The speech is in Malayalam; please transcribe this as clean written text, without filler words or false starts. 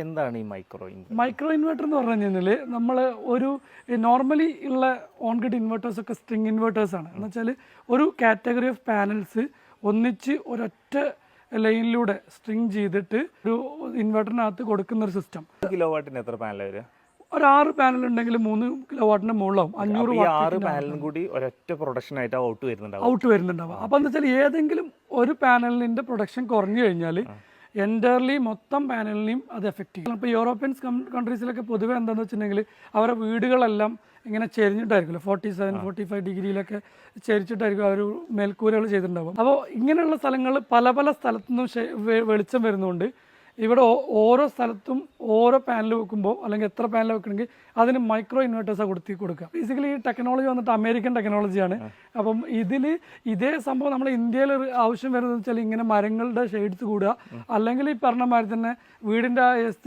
എന്താണ് ഈ മൈക്രോ ഇൻവെർട്ടർ എന്ന് പറഞ്ഞു കഴിഞ്ഞാൽ നമ്മൾ ഒരു നോർമലി ഉള്ള ഓൺ ഗ്രിഡ് ഇൻവെർട്ടേഴ്സ് ഒക്കെ സ്ട്രിങ് ഇൻവെർട്ടേഴ്സ് ആണ്. എന്ന് വെച്ചാൽ ഒരു കാറ്റഗറി ഓഫ് പാനൽസ് ഒന്നിച്ച് ഒരൊറ്റ ലൈനിലൂടെ സ്ട്രിങ് ചെയ്തിട്ട് ഒരു ഇൻവെർട്ടറിനകത്ത് കൊടുക്കുന്ന ഒരു സിസ്റ്റം. കിലോ വാട്ടിന് എത്ര പാനൽ വരിക? ഒരു 6 പാനൽ ഉണ്ടെങ്കിൽ 3 കിലോ വാട്ടിന്റെ മുകളിലാവും. 500 6 പാനലും കൂടി ഒരൊറ്റ പ്രൊഡക്ഷൻ ആയിട്ട് ഔട്ട് വരുന്നുണ്ടാവും. അപ്പൊ എന്താ വെച്ചാൽ ഏതെങ്കിലും ഒരു പാനലിന്റെ പ്രൊഡക്ഷൻ കുറഞ്ഞു കഴിഞ്ഞാൽ എൻ്റർലി മൊത്തം പാനലിനെയും അത് എഫക്റ്റ് ചെയ്യും. ഇപ്പോൾ യൂറോപ്യൻ കൺട്രീസിലൊക്കെ പൊതുവെ എന്താണെന്ന് വെച്ചിട്ടുണ്ടെങ്കിൽ അവരുടെ വീടുകളെല്ലാം ഇങ്ങനെ ചെരിഞ്ഞിട്ടായിരിക്കുമല്ലോ, 47-45 ഡിഗ്രിയിലൊക്കെ ചെരിച്ചിട്ടായിരിക്കും അവർ മേൽക്കൂരകൾ ചെയ്തിട്ടുണ്ടാവും. അപ്പോൾ ഇങ്ങനെയുള്ള സ്ഥലങ്ങളിൽ പല പല സ്ഥലത്തുനിന്നും വെളിച്ചം വരുന്നതുകൊണ്ട് ഇവിടെ ഓരോ സ്ഥലത്തും ഓരോ പാനൽ വെക്കുമ്പോൾ അല്ലെങ്കിൽ എത്ര പാനൽ വെക്കണമെങ്കിൽ അതിന് മൈക്രോ ഇൻവെർട്ടേഴ്സാണ് കൊടുക്കുക. ബേസിക്കലി ഈ ടെക്നോളജി വന്നിട്ട് അമേരിക്കൻ ടെക്നോളജിയാണ്. അപ്പം ഇതേ സംഭവം നമ്മുടെ ഇന്ത്യയിൽ ആവശ്യം വരുന്നത് വെച്ചാൽ ഇങ്ങനെ മരങ്ങളുടെ ഷെയ്ഡ്സ് കൂടുക, അല്ലെങ്കിൽ ഈ പറഞ്ഞ മാതിരി തന്നെ വീടിൻ്റെ